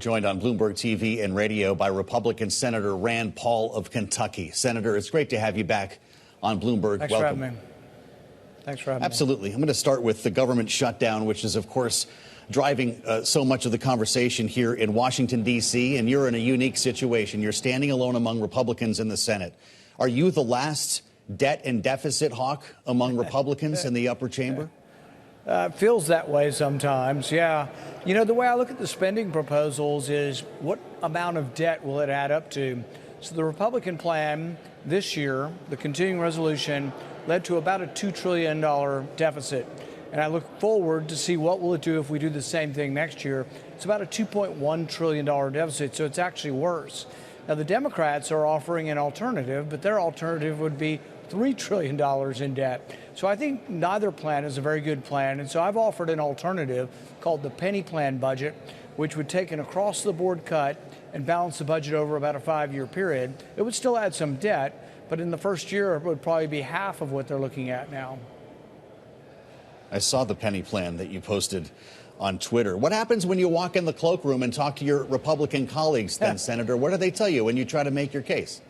joined on Bloomberg TV and radio by Republican Senator Rand Paul of Kentucky. Senator, it's great to have you back on Bloomberg. Thanks Welcome. for having me. Thanks for having Absolutely. me. I'm going to start with the government shutdown, which is, of course, driving so much of the conversation here in Washington, D.C., and you're in a unique situation. You're standing alone among Republicans in the Senate. Are you the last debt and deficit hawk among Republicans in the upper chamber? It feels that way sometimes, yeah. You know, the way I look at the spending proposals is what amount of debt will it add up to? So the Republican plan this year, the continuing resolution, led to about a $2 trillion deficit. And I look forward to see what will it do if we do the same thing next year. It's about a $2.1 trillion deficit, so it's actually worse. Now, the Democrats are offering an alternative, but their alternative would be $3 trillion in debt. So I think neither plan is a very good plan. And so I've offered an alternative called the penny plan budget, which would take an across-the-board cut and balance the budget over about a 5-year period. It would still add some debt, but in the first year, it would probably be half of what they're looking at now. I saw the penny plan that you posted on Twitter. What happens when you walk in the cloakroom and talk to your Republican colleagues then, Senator? What do they tell you when you try to make your case?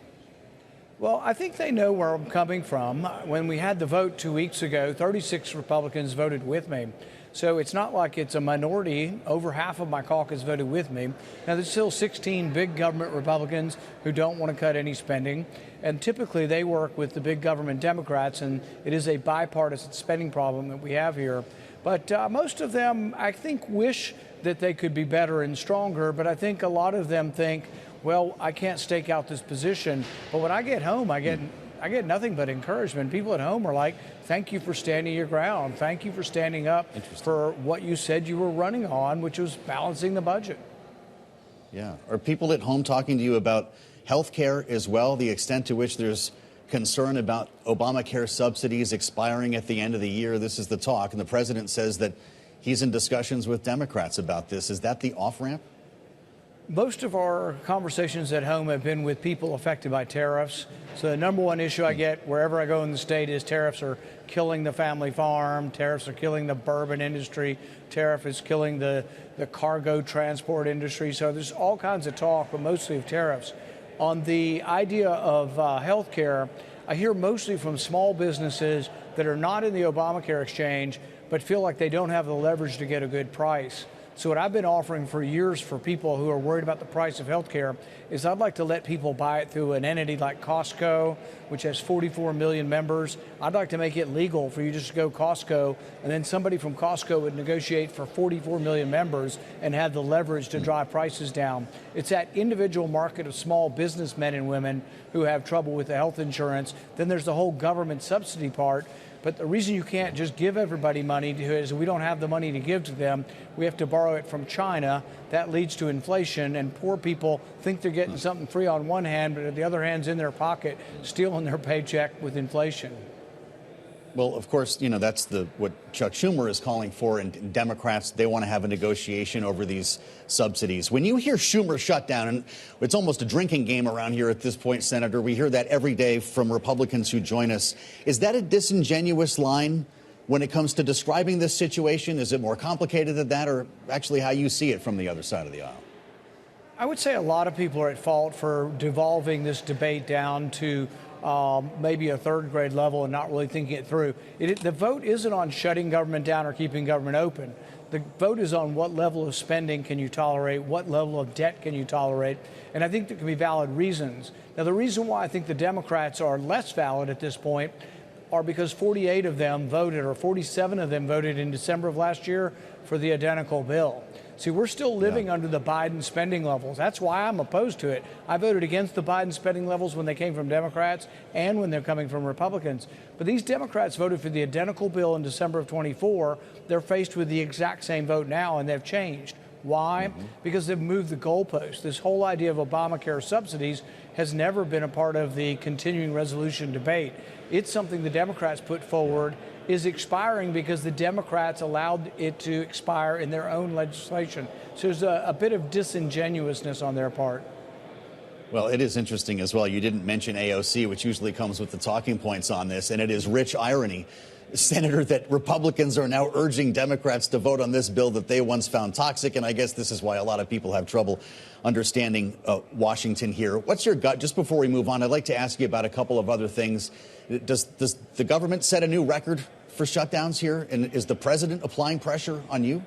Well, I think they know where I'm coming from. When we had the vote 2 weeks ago, 36 Republicans voted with me. So it's not like it's a minority. Over half of my caucus voted with me. Now, there's still 16 big government Republicans who don't want to cut any spending. And typically they work with the big government Democrats, and it is a bipartisan spending problem that we have here. But most of them, I think, wish that they could be better and stronger. But I think a lot of them think, well, I can't stake out this position. But when I get home, I get nothing but encouragement. People at home are like, thank you for standing your ground. Thank you for standing up for what you said you were running on, which was balancing the budget. Yeah. Are people at home talking to you about health care as well, the extent to which there's concern about Obamacare subsidies expiring at the end of the year? This is the talk, and the president says that he's in discussions with Democrats about this. Is that the off-ramp? Most of our conversations at home have been with people affected by tariffs. So the number one issue I get wherever I go in the state is tariffs are killing the family farm, tariffs are killing the bourbon industry, tariff is killing the cargo transport industry. So there's all kinds of talk, but mostly of tariffs. On the idea of health care, I hear mostly from small businesses that are not in the Obamacare exchange, but feel like they don't have the leverage to get a good price. So what I've been offering for years for people who are worried about the price of health care is I'd like to let people buy it through an entity like Costco, which has 44 million members. I'd like to make it legal for you just to go Costco, and then somebody from Costco would negotiate for 44 million members and have the leverage to drive prices down. It's that individual market of small businessmen and women who have trouble with the health insurance. Then there's the whole government subsidy part. But the reason you can't just give everybody money is we don't have the money to give to them. We have to borrow it from China. That leads to inflation, and poor people think they're getting something free on one hand, but at the other hand's in their pocket, stealing their paycheck with inflation. Well, of course, you know, that's what Chuck Schumer is calling for, and Democrats, they want to have a negotiation over these subsidies. When you hear Schumer shutdown, and it's almost a drinking game around here at this point, Senator, we hear that every day from Republicans who join us. Is that a disingenuous line when it comes to describing this situation? Is it more complicated than that, or actually how you see it from the other side of the aisle? I would say a lot of people are at fault for devolving this debate down to maybe a third grade level and not really thinking it through. The vote isn't on shutting government down or keeping government open. The vote is on what level of spending can you tolerate, what level of debt can you tolerate, and I think there can be valid reasons. Now, the reason why I think the Democrats are less valid at this point are because 48 of them voted, or 47 of them voted in December of last year for the identical bill. See, we're still living under the Biden spending levels. That's why I'm opposed to it. I voted against the Biden spending levels when they came from Democrats and when they're coming from Republicans. But these Democrats voted for the identical bill in December of 24. They're faced with the exact same vote now, and they've changed. Why? Because they've moved the goalpost. This whole idea of Obamacare subsidies has never been a part of the continuing resolution debate. It's something the Democrats put forward, is expiring because the Democrats allowed it to expire in their own legislation. So there's a bit of disingenuousness on their part. Well, it is interesting as well. You didn't mention AOC, which usually comes with the talking points on this, and it is rich irony Senator, that Republicans are now urging Democrats to vote on this bill that they once found toxic. And I guess this is why a lot of people have trouble understanding Washington here. What's your gut? Just before we move on, I'd like to ask you about a couple of other things. Does the government set a new record for shutdowns here? And is the president applying pressure on you?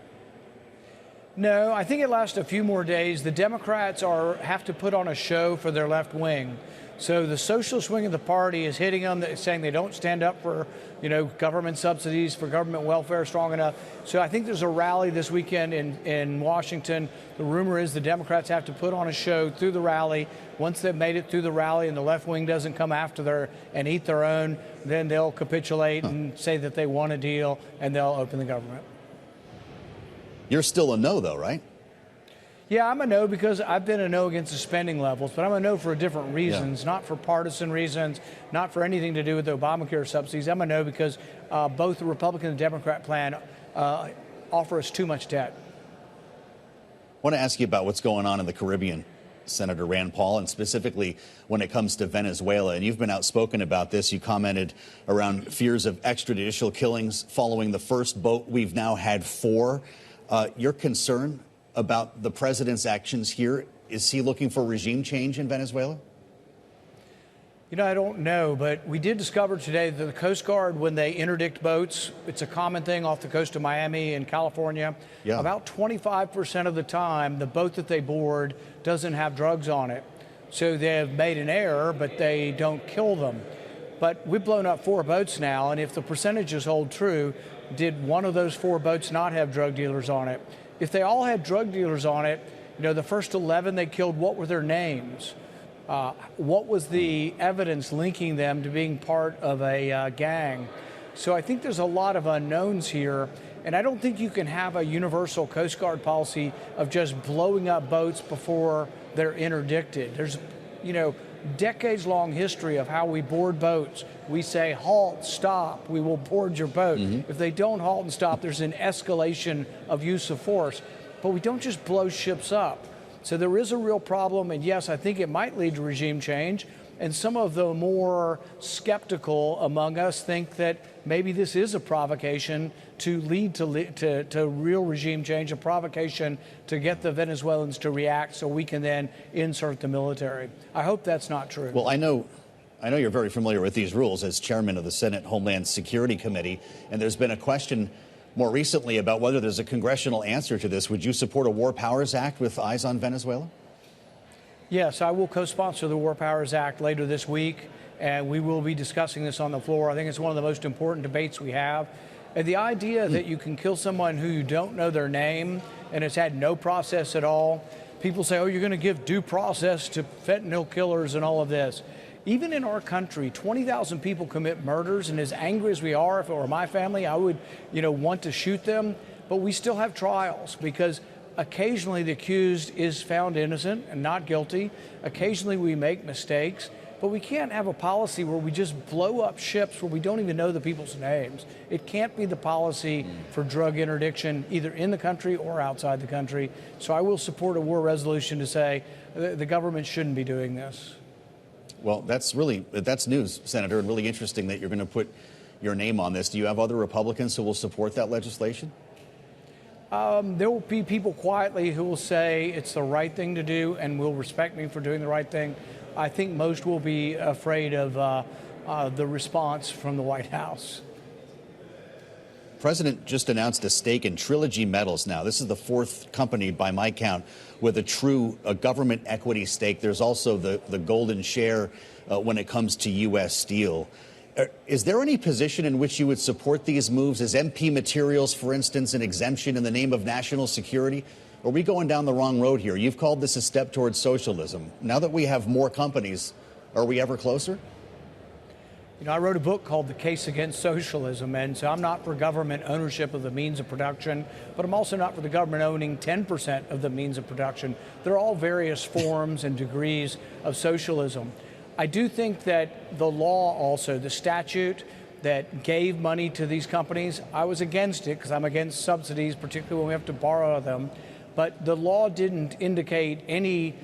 No, I think it lasts a few more days. The Democrats have to put on a show for their left wing. So the socialist wing of the party is hitting them, saying they don't stand up for, government subsidies, for government welfare strong enough. So I think there's a rally this weekend in Washington. The rumor is the Democrats have to put on a show through the rally. Once they've made it through the rally and the left wing doesn't come after and eat their own, then they'll capitulate and say that they want a deal and they'll open the government. You're still a no, though, right? Yeah, I'm a no because I've been a no against the spending levels, but I'm a no for different reasons, not for partisan reasons, not for anything to do with the Obamacare subsidies. I'm a no because both the Republican and Democrat plan offer us too much debt. I want to ask you about what's going on in the Caribbean, Senator Rand Paul, and specifically when it comes to Venezuela. And you've been outspoken about this. You commented around fears of extrajudicial killings following the first boat. We've now had 4. Your concern about the president's actions here, is he looking for regime change in Venezuela? I don't know, but we did discover today that the Coast Guard, when they interdict boats, it's a common thing off the coast of Miami and California. Yeah. About 25% of the time, the boat that they board doesn't have drugs on it. So they have made an error, but they don't kill them. But we've blown up 4 boats now, and if the percentages hold true, did one of those 4 boats not have drug dealers on it? If they all had drug dealers on it, the first 11 they killed, what were their names? What was the evidence linking them to being part of a gang? So I think there's a lot of unknowns here, and I don't think you can have a universal Coast Guard policy of just blowing up boats before they're interdicted. There's, decades-long history of how we board boats. We say, halt, stop, we will board your boat. If they don't halt and stop, there's an escalation of use of force. But we don't just blow ships up. So there is a real problem, and yes, I think it might lead to regime change. And some of the more skeptical among us think that maybe this is a provocation to lead to real regime change, a provocation to get the Venezuelans to react so we can then insert the military. I hope that's not true. Well, I know you're very familiar with these rules as chairman of the Senate Homeland Security Committee, and there's been a question more recently about whether there's a congressional answer to this. Would you support a War Powers Act with eyes on Venezuela? Yes, I will co-sponsor the War Powers Act later this week, and we will be discussing this on the floor. I think it's one of the most important debates we have. And the idea that you can kill someone who you don't know their name and has had no process at all. People say, oh, you're going to give due process to fentanyl killers and all of this. Even in our country, 20,000 people commit murders, and as angry as we are, if it were my family, I would, want to shoot them. But we still have trials because occasionally the accused is found innocent and not guilty. Occasionally we make mistakes, but we can't have a policy where we just blow up ships where we don't even know the people's names. It can't be the policy for drug interdiction either in the country or outside the country. So I will support a war resolution to say the government shouldn't be doing this. Well, that's news, Senator, and really interesting that you're going to put your name on this. Do you have other Republicans who will support that legislation? There will be people quietly who will say it's the right thing to do and will respect me for doing the right thing. I think most will be afraid of the response from the White House. The President just announced a stake in Trilogy Metals now. This is the 4th company, by my count, with a government equity stake. There's also the golden share when it comes to U.S. Steel. Is there any position in which you would support these moves? Is MP Materials, for instance, an exemption in the name of national security? Are we going down the wrong road here? You've called this a step towards socialism. Now that we have more companies, are we ever closer? I wrote a book called The Case Against Socialism, and so I'm not for government ownership of the means of production, but I'm also not for the government owning 10% of the means of production. They're all various forms and degrees of socialism. I do think that the law also, the statute that gave money to these companies, I was against it because I'm against subsidies, particularly when we have to borrow them. But the law didn't indicate any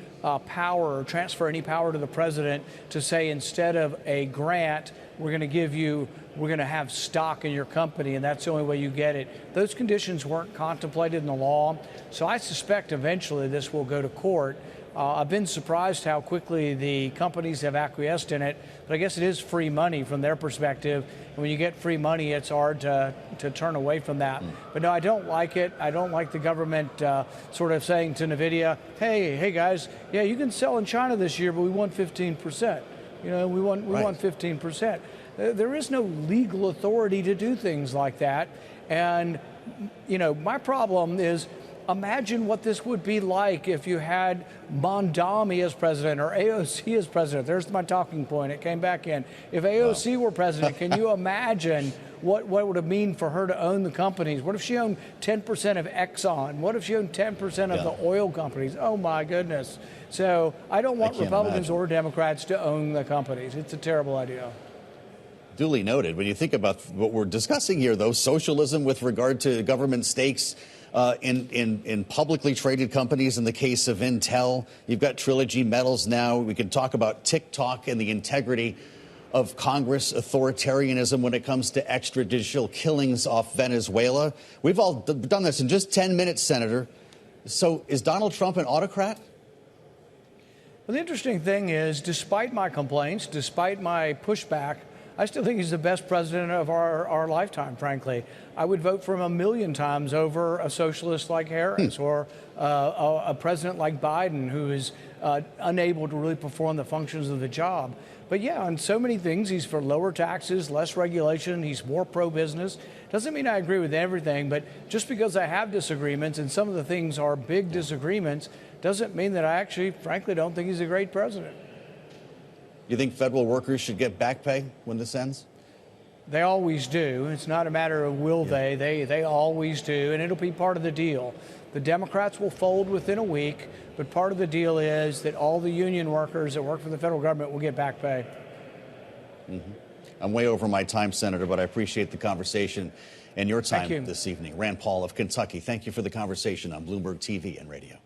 power or transfer any power to the president to say instead of a grant, we're going to give you we're going to have stock in your company, and that's the only way you get it. Those conditions weren't contemplated in the law, so I suspect eventually this will go to court. I've been surprised how quickly the companies have acquiesced in it, but I guess it is free money from their perspective. And when you get free money, it's hard to turn away from that. But no, I don't like it. I don't like the government sort of saying to NVIDIA, hey guys, yeah, you can sell in China this year, but we want 15%. You know, we want 15%. There is no legal authority to do things like that. And, you know, my problem is, imagine what this would be like if you had Mondami as president or AOC as president. There's my talking point. It came back in. If AOC were president, can you imagine what would it mean for her to own the companies? What if she owned 10% of Exxon? What if she owned 10% of the oil companies? Oh, my goodness. So I don't want Republicans or Democrats to own the companies. It's a terrible idea. Duly noted. When you think about what we're discussing here, though, socialism with regard to government stakes in publicly traded companies, in the case of Intel, you've got Trilogy Metals now. We can talk about TikTok and the integrity of Congress, authoritarianism when it comes to extrajudicial killings off Venezuela. We've all done this in just 10 minutes, Senator. So is Donald Trump an autocrat? Well, the interesting thing is, despite my complaints, despite my pushback, I still think he's the best president of our lifetime, frankly. I would vote for him 1,000,000 times over a socialist like Harris or a president like Biden, who is unable to really perform the functions of the job. But yeah, on so many things, he's for lower taxes, less regulation. He's more pro-business. Doesn't mean I agree with everything, but just because I have disagreements, and some of the things are big disagreements, doesn't mean that I actually, frankly, don't think he's a great president. You think federal workers should get back pay when this ends? They always do. It's not a matter of will they. They always do, and it'll be part of the deal. The Democrats will fold within a week, but part of the deal is that all the union workers that work for the federal government will get back pay. I'm way over my time, Senator, but I appreciate the conversation and your time this evening. Rand Paul of Kentucky, thank you for the conversation on Bloomberg TV and radio.